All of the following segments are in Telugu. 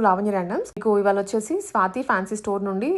లావణ్య ర్యాండమ్స్. మీకు ఇవాళ వచ్చేసి స్వాతి ఫ్యాన్సీ స్టోర్ నుండి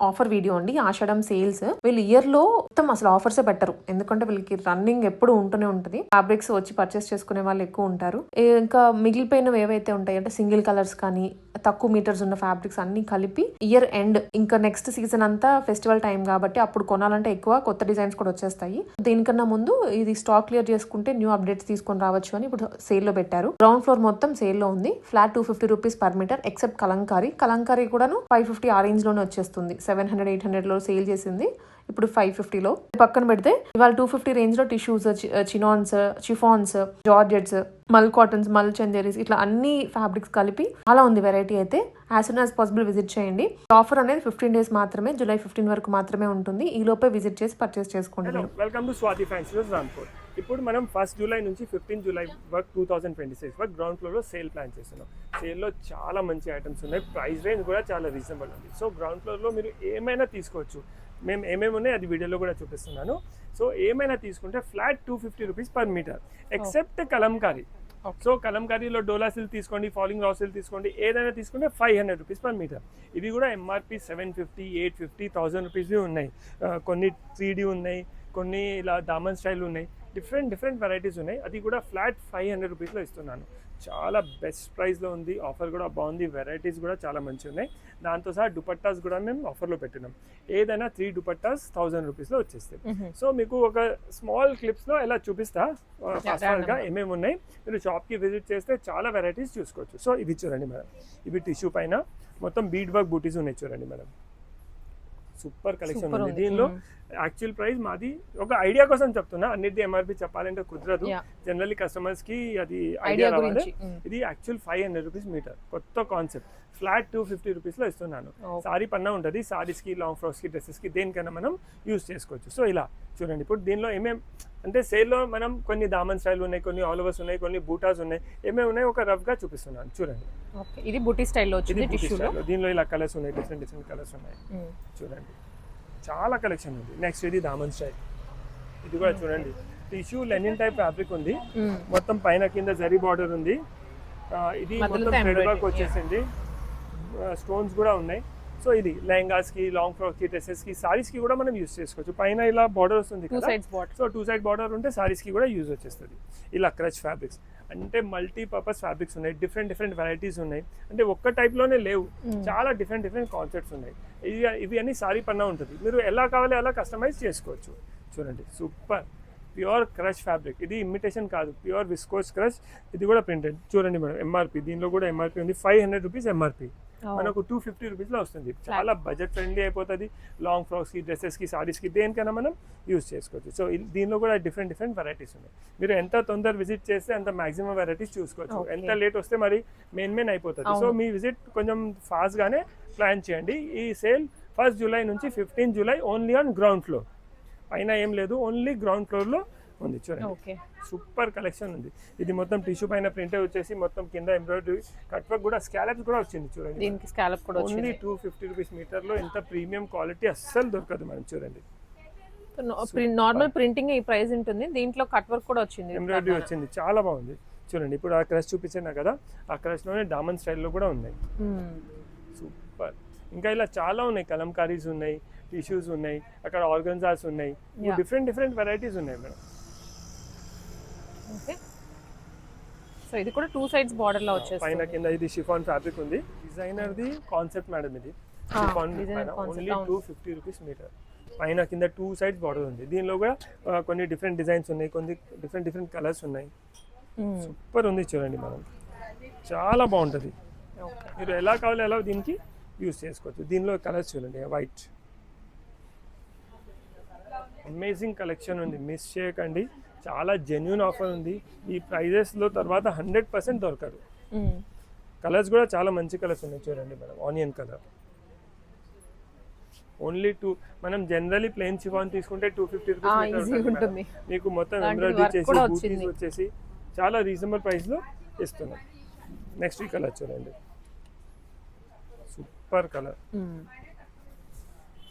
ఆఫర్ వీడియో అండి. ఆషాఢం సేల్స్. వీళ్ళు ఇయర్ లో మొత్తం అసలు ఆఫర్స్ పెట్టరు, ఎందుకంటే వీళ్ళకి రన్నింగ్ ఎప్పుడు ఉంటూనే ఉంటుంది. ఫ్యాబ్రిక్స్ వచ్చి పర్చేస్ చేసుకునే వాళ్ళు ఎక్కువ ఉంటారు. ఇంకా మిగిలిపోయినవి ఏవైతే ఉంటాయి అంటే సింగిల్ కలర్స్ కానీ తక్కువ మీటర్స్ ఉన్న ఫ్యాబ్రిక్స్ అన్ని కలిపి ఇయర్ ఎండ్ ఇంకా నెక్స్ట్ సీజన్ అంతా ఫెస్టివల్ టైం కాబట్టి అప్పుడు కొనాలంటే ఎక్కువ కొత్త డిజైన్స్ కూడా వచ్చేస్తాయి. దీనికన్నా ముందు ఇది స్టాక్ క్లియర్ చేసుకుంటే న్యూ అప్డేట్స్ తీసుకొని రావచ్చు అని ఇప్పుడు సేల్ లో పెట్టారు. గ్రౌండ్ ఫ్లోర్ మొత్తం సేల్ లో ఉంది. Flat 250 rupees per metre except kalamkari కూడాను 550 ఆ రేంజ్ లోనే వచ్చేస్తుంది. 700 800 లో సేల్ చేసింది, ఇప్పుడు 550 లో. పక్కన పెడితే ఇవాళ 250 రేంజ్ లో టిష్యూస్, చినాన్స్, చిఫాన్స్, జార్జెట్స్, మల్ కాటన్స్, మల్ చందేరీస్ ఇట్లా అన్ని ఫ్యాబ్రిక్స్ కలిపి చాలా ఉంది వెరైటీ. అయితే as soon as possible visit చేయండి. ఆఫర్ అనేది 15 డేస్ మాత్రమే, జూలై 15 వరకు మాత్రమే ఉంటుంది. ఈ లోపే విజిట్ చేసి పర్చేస్ చేసుకోండి. Welcome to Swathi fancy stores Rampur. ఇప్పుడు మనం 1 జూలై నుంచి 15 జూలై వరకు 2026 వరకు గ్రౌండ్ ఫ్లోర్లో సేల్ ప్లాన్ చేస్తున్నాం. సేల్లో చాలా మంచి ఐటమ్స్ ఉన్నాయి, ప్రైస్ రేంజ్ కూడా చాలా రీజనబుల్ ఉంది. సో గ్రౌండ్ ఫ్లోర్లో మీరు ఏమైనా తీసుకోవచ్చు. మేము ఏమేమి ఉన్నాయి అది వీడియోలో కూడా చూపిస్తున్నాను. సో ఏమైనా తీసుకుంటే flat 250 rupees per metre except Kalamkari. So కలంకారీలో డోలా సిల్క్ తీసుకోండి, ఫాలింగ్ రా సిల్క్ తీసుకోండి, ఏదైనా తీసుకుంటే 500 రూపీస్ పర్ మీటర్. ఇవి కూడా ఎంఆర్పి 750, 850, 1000 రూపీస్వి ఉన్నాయి. కొన్ని 3D ఉన్నాయి, కొన్ని ఇలా దామన్ స్టైల్ ఉన్నాయి, డిఫరెంట్ వెరైటీస్ ఉన్నాయి. అది కూడా ఫ్లాట్ 500 రూపీస్లో ఇస్తున్నాను. చాలా బెస్ట్ ప్రైస్లో ఉంది. ఆఫర్ కూడా బాగుంది, వెరైటీస్ కూడా చాలా మంచిగా ఉన్నాయి. దాంతో సహా దుపట్టాస్ కూడా మేము ఆఫర్లో పెట్టినాం. ఏదైనా 3 దుపట్టాస్ 1000 రూపీస్లో వచ్చేస్తాయి. సో మీకు ఒక స్మాల్ క్లిప్స్లో ఎలా చూపిస్తా ఫాస్ట్గా ఏమేమి ఉన్నాయి. మీరు షాప్కి విజిట్ చేస్తే చాలా వెరైటీస్ చూసుకోవచ్చు. సో ఇవి చూడండి మేడం, ఇవి టిష్యూ పైన మొత్తం బీడ్ వర్క్ బూటీస్ ఉన్నాయి. చూడండి మేడం, సూపర్ కలెక్షన్ ఉంది. దీనిలో యాక్చువల్ ప్రైస్ మాది ఒక ఐడియా కోసం చెప్తున్నా, అన్నిటి ఎంఆర్పి చెప్పాలంటే కుదరదు. జనరల్లీ కస్టమర్స్ కి అది ఐడియా రావాలి. ఇది యాక్చువల్ 500 రూపీస్ మీటర్, కొత్త కాన్సెప్ట్. ఫ్లాట్ 250 రూపీస్ లో ఇస్తున్నాను. సారీ పన్నా ఉంటుంది, సారీస్ కి, లాంగ్ ఫ్రాక్స్ కి, డ్రెస్సెస్ కి దేనికైనా మనం యూజ్ చేసుకోవచ్చు. సో ఇలా చూడండి. ఇప్పుడు దీనిలో ఏమేమి అంటే సేల్లో మనం కొన్ని దామన్ స్టైల్ ఉన్నాయి, కొన్ని ఆల్ ఓవర్స్ ఉన్నాయి, కొన్ని బూటాస్ ఉన్నాయి, ఏమేమి ఉన్నాయి ఒక రఫ్ గా చూపిస్తున్నాను. చూడండి, ఇది బూటీ స్టైల్లో వచ్చింది. దీనిలో ఇలా కలర్స్ ఉన్నాయి, డిఫరెంట్ కలర్స్ ఉన్నాయి. చూడండి, చాలా కలెక్షన్ ఉంది. నెక్స్ట్ ఇది దామన్ స్టైల్. ఇది కూడా చూడండి, టిష్యూ లెనిన్ టైప్ ఫ్యాబ్రిక్ ఉంది. మొత్తం పైన కింద జరీ బార్డర్ ఉంది. ఇది మొత్తం థ్రెడ్ వర్క్ వచ్చేసింది, స్టోన్స్ కూడా ఉన్నాయి. సో ఇది లెహంగాస్ కి, లాంగ్ ఫ్రాక్ కి, డ్రెస్సెస్ కి, సారీస్ కి కూడా మనం యూజ్ చేసుకోవచ్చు. పైన ఇలా బార్డర్ వస్తుంది కదా, సో 2 సైడ్ బార్డర్ ఉంటే సారీస్ కి కూడా యూజ్ వచ్చేస్తుంది. ఇలా క్రచ్ ఫ్యాబ్రిక్స్ అంటే మల్టీపర్పస్ ఫ్యాబ్రిక్స్ ఉన్నాయి, డిఫరెంట్ వెరైటీస్ ఉన్నాయి. అంటే ఒక్క టైప్లోనే లేవు, చాలా డిఫరెంట్ కాన్సెప్ట్స్ ఉన్నాయి. ఇవి అన్ని సారీ పన్నా ఉంటుంది, మీరు ఎలా కావాలి అలా కస్టమైజ్ చేసుకోవచ్చు. చూడండి, సూపర్ ప్యూర్ క్రష్ ఫ్యాబ్రిక్. ఇది ఇమిటేషన్ కాదు, ప్యూర్ విస్కోస్ క్రష్. ఇది కూడా ప్రింటెడ్. చూడండి మేడం, ఎంఆర్పి దీనిలో కూడా ఎంఆర్పి ఉంది 500 రూపీస్ ఎంఆర్పి. మనకు 250 రూపీస్లో వస్తుంది. చాలా బడ్జెట్ ఫ్రెండ్లీ అయిపోతుంది. లాంగ్ ఫ్రాక్స్కి, డ్రెస్సెస్కి, సారీస్కి దేనికైనా మనం యూజ్ చేసుకోవచ్చు. సో దీనిలో కూడా డిఫరెంట్ వెరైటీస్ ఉన్నాయి. మీరు ఎంత తొందర విజిట్ చేస్తే అంత మాక్సిమం వెరైటీస్ చూసుకోవచ్చు. ఎంత లేట్ వస్తే మరి మెయిన్ అయిపోతుంది. సో మీ విజిట్ కొంచెం ఫాస్ట్గానే ప్లాన్ చేయండి. ఈ సేల్ 1 జూలై నుంచి 15 July only on ground floor. పైన ఏం లేదు, ఓన్లీ గ్రౌండ్ ఫ్లోర్లో ఉంది. చూడండి, సూపర్ కలెక్షన్ ఉంది. ఇది మొత్తం టిష్యూ పైన ప్రింట్ వచ్చేసి మొత్తం కింద ఎంబ్రాయిడరీ, కట్ వర్క్ కూడా, స్కాలప్స్ కూడా వచ్చింది. చూడండి, దీనికి స్కాలప్ కూడా ఓన్లీ 250 రూపీస్ మీటర్లో. ఇంత ప్రీమియం క్వాలిటీ అస్సలు దొరకదు మనం. చూడండి, నార్మల్ ప్రింటింగ్ ఈ ప్రైస్ ఉంటుంది, దీంట్లో కట్ వర్క్ కూడా వచ్చింది, ఎంబ్రాయిడరీ వచ్చింది, చాలా బాగుంది. చూడండి, ఇప్పుడు ఆ క్రష్ చూపించాను కదా, ఆ క్రష్లోనే డామన్ స్టైల్లో కూడా ఉన్నాయి. సూపర్. ఇంకా ఇలా చాలా ఉన్నాయి, కలంకారీస్ ఉన్నాయి, టిష్యూస్ ఉన్నాయి, అక్కడ ఆర్గన్జాస్ ఉన్నాయి, డిఫరెంట్ వెరైటీస్ ఉన్నాయి మేడం. ఓకే, సో ఇది కూడా 2 సైడ్స్ బార్డర్ లో వచ్చేస్తుంది. పైన కింద ఇది షిఫాన్ ఫ్యాబ్రిక్ ఉంది. Designer the concept madam. ఇది షిఫాన్ ఓన్లీ 250 రూపీస్ మీటర్. పైన కింద 2 సైడ్స్ బార్డర్ ఉంది. దీనిలో కూడా కొన్ని డిఫరెంట్ డిజైన్స్ ఉన్నాయి, కొన్ని డిఫరెంట్ కలర్స్ ఉన్నాయి. సూపర్ ఉంది. చూడండి మేడం, చాలా బాగుంటుంది. మీరు ఎలా కావాలి అలా దీనికి యూజ్ చేసుకోవచ్చు. దీనిలో కలర్స్ చూడండి, వైట్, అమేజింగ్ కలెక్షన్ ఉంది, మిస్ చేయకండి. చాలా జెన్యూన్ ఆఫర్ ఉంది. ఈ ప్రైజెస్లో తర్వాత 100% దొరకదు. కలర్స్ కూడా చాలా మంచి కలర్స్ ఉన్నాయి. చూడండి మేడం, ఆనియన్ కలర్ ఓన్లీ 2. మనం జనరల్లీ ప్లెయిన్ షిఫాన్ తీసుకుంటే 250 రూపీస్. మీకు మొత్తం ఎంబ్రాయిడరీ చేసి బూటీస్ వచ్చేసి చాలా రీజనబుల్ ప్రైస్లో ఇస్తున్నాం. నెక్స్ట్ ఈ కలర్ చూడండి, సూపర్ కలర్.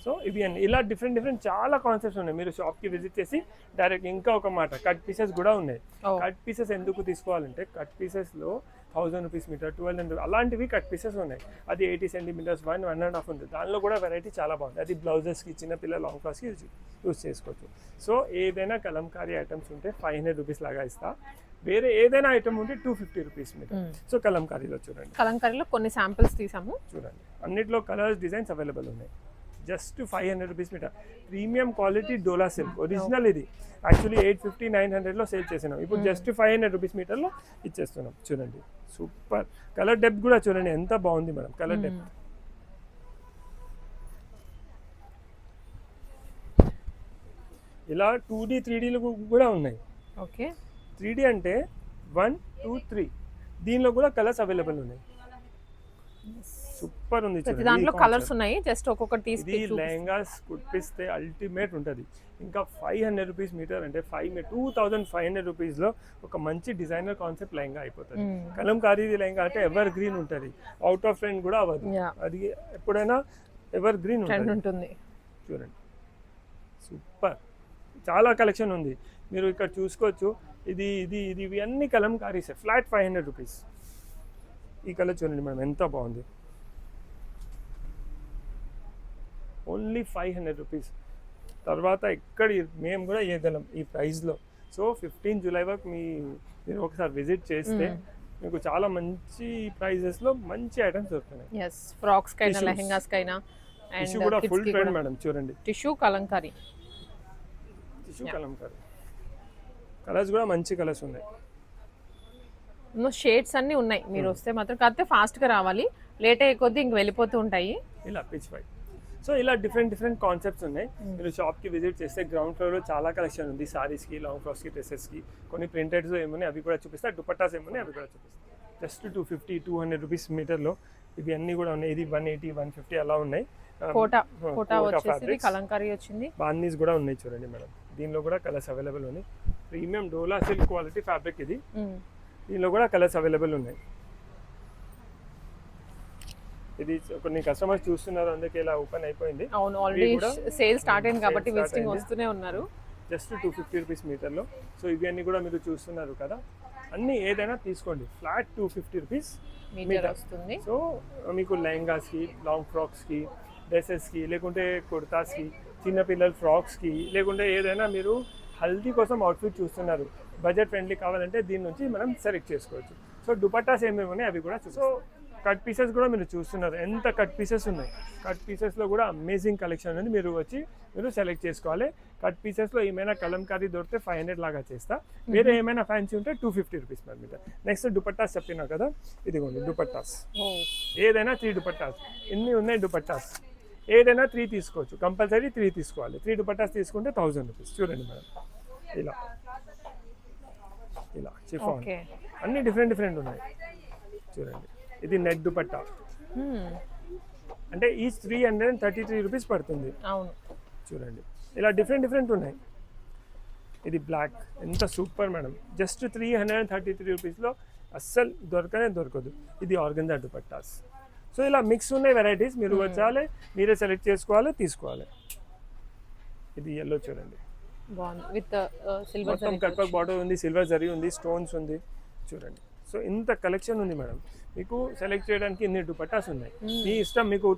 సో ఇవి అన్ని ఇలా డిఫరెంట్ చాలా కాన్సెప్ట్స్ ఉన్నాయి. మీరు షాప్కి విజిట్ చేసి డైరెక్ట్. ఇంకా ఒక మాట, కట్ పీసెస్ కూడా ఉన్నాయి. కట్ పీసెస్ ఎందుకు తీసుకోవాలంటే, కట్ పీసెస్లో ₹1000 మీటర్, 1200 అలాంటివి కట్ పీసెస్ ఉన్నాయి. అది 80 సెంటీమీటర్స్, 1.5 ఉంది. దానిలో కూడా వెరైటీ చాలా బాగుంది. అది బ్లౌజెస్కి, చిన్నపిల్లల లాంగ్ ఫ్రాక్స్కి యూజ్ చేసుకోవచ్చు. సో ఏదైనా కలంకారీ ఐటమ్స్ ఉంటే ₹500 లాగా ఇస్తా. వేరే ఏదైనా ఐటమ్ ఉంటే ₹250 మీటర్. సో కలంకారీలో చూడండి, కలంకారీలో కొన్ని శాంపిల్స్ తీసాము. చూడండి అన్నిట్లో కలర్స్, డిజైన్స్ అవైలబుల్ ఉన్నాయి. Just ₹500 metre. Premium quality dola silk original. ఇది యాక్చువల్లీ 850, 900లో సేల్ చేసినాం. ఇప్పుడు జస్ట్ ₹500 మీటర్లో ఇచ్చేస్తున్నాం. చూడండి సూపర్. కలర్ డెప్త్ కూడా చూడండి ఎంత బాగుంది మేడం. కలర్ డెప్త్ ఇలా 2D 3Dలు కూడా ఉన్నాయి. ఓకే, 3D అంటే 1, 2, 3 దీనిలో కూడా కలర్స్ అవైలబుల్ ఉన్నాయి. సూపర్ ఉంది ప్రతి దాంట్లో కలర్స్ ఉన్నాయి. జస్ట్ ఒక్కొక్కటి తీసి ఇది లెహంగాస్ కుట్టిస్తే అల్టిమేట్ ఉంటుంది. ఇంకా ₹500 మీటర్ అంటే 2500 లో ఒక మంచి డిజైనర్ కాన్సెప్ట్ లెహంగా అయిపోతుంది. కలంకారీ లెహంగా అంటే ఎవర్ గ్రీన్ ఉంటుంది, అవుట్ ఆఫ్ ట్రెండ్ కూడా అవ్వదు. అది ఎప్పుడైనా ఎవర్ గ్రీన్ ఉంటుంది. చూడండి సూపర్, చాలా కలెక్షన్ ఉంది. మీరు ఇక్కడ చూసుకోవచ్చు. ఇది ఇది ఇది ఇవి అన్ని కలంకారీసే. ఫ్లాట్ ₹500. ఈ కలర్ చూడండి మేడం ఎంత బాగుంది. ఓన్లీ ₹500. తర్వాత ఎక్కడ మేము కూడా ఇవ్వగలం ఈ ప్రైస్లో. సో 15 జూలై వరకు మీరు ఒకసారి విజిట్ చేస్తే మీకు చాలా మంచి ప్రైజెస్లో మంచి ఐటమ్స్ దొరుకుతున్నాయి. ఎస్, ఫ్రాక్స్ కైనా లెహంగాస్ కైనా. టిష్యూ కూడా ఫుల్ ట్రెండ్ మేడం. చూడండి tissue Kalamkari, tissue Kalamkari. Colours కూడా మంచి కలర్స్ ఉన్నాయి. షేడ్స్ అన్ని ఉన్నాయి. మీరు వస్తే మాత్రం కాకపోతే ఫాస్ట్గా రావాలి. లేట్ అయ్యే కొద్దీ ఇంక వెళ్ళిపోతూ ఉంటాయి. ఇలా పిచ్ వైట్. సో ఇలా డిఫరెంట్ కాన్సెప్ట్స్ ఉన్నాయి. మీరు షాప్కి విజిట్ చేస్తే గ్రౌండ్ ఫ్లోర్లో చాలా కలెక్షన్ ఉంది. సారీస్కి, లాంగ్ ఫ్రాక్స్కి, డ్రెస్సెస్కి. కొన్ని ప్రింటెడ్స్ ఏమున్నాయి అవి కూడా చూపిస్తా. దుపట్టాస్ ఏమున్నాయి అవి కూడా చూపిస్తాయి. జస్ట్ $250, $200 మీటర్లో ఇవి అన్నీ కూడా ఉన్నాయి. ఇది 180, 150 అలా ఉన్నాయి. కోటా వచ్చేసి కలంకారీ వచ్చింది. బాందీస్ కూడా ఉన్నాయి చూడండి మేడం. దీనిలో కూడా కలర్స్ అవైలబుల్ ఉన్నాయి. ప్రీమియం డోలా సిల్క్ క్వాలిటీ ఫ్యాబ్రిక్ ఇది. దీనిలో కూడా కలర్స్ అవైలబుల్ ఉన్నాయి. ఇది కొన్ని కస్టమర్స్ చూస్తున్నారు, అందుకే ఇలా ఓపెన్ అయిపోయింది. అవును, ఆల్రెడీ సేల్ స్టార్ట్ అయింది కాబట్టి విజిటింగ్ వస్తూనే ఉన్నారు. జస్ట్ $250 మీటర్లో. సో ఇవి అన్ని కూడా మీరు చూస్తున్నారు కదా. అన్ని ఏదైనా తీసుకోండి, ఫ్లాట్ $250 మీటర్ వస్తుంది. సో మీకు లెహంగాస్కి, లాంగ్ ఫ్రాక్స్కి, డ్రెస్సెస్కి, లేకుంటే కుర్తాస్కి, చిన్నపిల్లల ఫ్రాక్స్కి, లేకుంటే ఏదైనా మీరు హల్దీ కోసం అవుట్ఫిట్ చూస్తున్నారు, బడ్జెట్ ఫ్రెండ్లీ కావాలంటే దీని నుంచి మనం సెలెక్ట్ చేసుకోవచ్చు. సో దుపట్టాస్ ఏమేమి ఉన్నాయి అవి కూడా. సో కట్ పీసెస్ కూడా మీరు చూస్తున్నారు ఎంత కట్ పీసెస్ ఉన్నాయి. కట్ పీసెస్లో కూడా అమేజింగ్ కలెక్షన్ ఉంది. మీరు వచ్చి సెలెక్ట్ చేసుకోవాలి. కట్ పీసెస్లో ఏమైనా కలంకారీ దొరికితే 500 లాగా చేస్తా. వేరే ఏమైనా ఫ్యాన్సీ ఉంటే $250 పర్ మీటర్. నెక్స్ట్ దుపట్టాస్ చెప్పినా కదా, ఇదిగోండి దుపట్టాస్. ఏదైనా 3 దుపట్టాస్. ఎన్ని ఉన్నాయి దుపట్టాస్, ఏదైనా 3 తీసుకోవచ్చు. కంపల్సరీ 3 తీసుకోవాలి. 3 దుపట్టాస్ తీసుకుంటే $1000. చూడండి మేడం, ఇలా ఇలా చిఫాన్ అన్ని డిఫరెంట్ ఉన్నాయి. చూడండి ఇది నెట్ దుపట్టా. అంటే ఈచ్ $333 పడుతుంది. అవును, చూడండి ఇలా డిఫరెంట్ ఉన్నాయి. ఇది బ్లాక్ ఎంత సూపర్ మేడం. జస్ట్ $333లో అస్సలు దొరకదు. ఇది ఆర్గంజా దుపట్టాస్. సో ఇలా మిక్స్ ఉన్నాయి వెరైటీస్. మీరు వచ్చాలి, మీరే సెలెక్ట్ చేసుకోవాలి, తీసుకోవాలి. ఇది ఎల్లో చూడండి, విత్ సిల్వర్ మొత్తం కట్ వర్క్ బార్డర్ ఉంది, సిల్వర్ జరీ ఉంది, స్టోన్స్ ఉంది. చూడండి సో ఇంత కలెక్షన్ ఉంది మేడం. మీకు సెలెక్ట్ చేయడానికి ఇన్ని దుపట్టాస్ ఉన్నాయి. మీ ఇష్టం. మీకు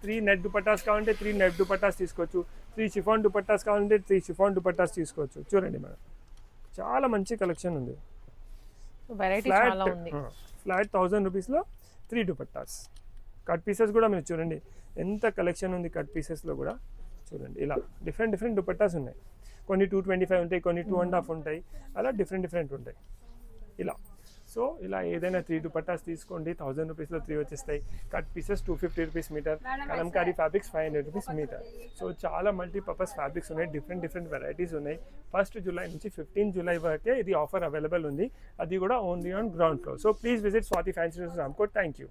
3 నెట్ దుపట్టాస్ కావాలంటే 3 నెట్ దుపట్టాస్ తీసుకోవచ్చు. 3 షిఫాన్ దుపట్టాస్ కావాలంటే 3 షిఫాన్ దుపట్టాస్ తీసుకోవచ్చు. చూడండి మేడం, చాలా మంచి కలెక్షన్ ఉంది. ఫ్లాట్ $1000లో 3 దుపట్టాస్. కట్ పీసెస్ కూడా మీరు చూడండి ఎంత కలెక్షన్ ఉంది. కట్ పీసెస్లో కూడా చూడండి ఇలా డిఫరెంట్ దుపట్టాస్ ఉన్నాయి. కొన్ని 225 ఉంటాయి, కొన్ని 2.5 ఉంటాయి. అలా డిఫరెంట్ ఉంటాయి ఇలా. సో ఇలా ఏదైనా 3 దుపట్టాస్ తీసుకోండి. $1000లో 3 వచ్చేస్తాయి. Cut pieces $250 metre. Kalamkari fabrics $500 metre. So చాలా మల్టీపర్పస్ ఫ్యాబ్రిక్స్ ఉన్నాయి. డిఫరెంట్ వెరైటీస్ ఉన్నాయి. 1 జూలై నుంచి 15 జూలై వరకే ఇది ఆఫర్ అవైలబుల్ ఉంది. అది కూడా only on ground floor. So please visit Swathi fancy stores Ramkot. Thank you.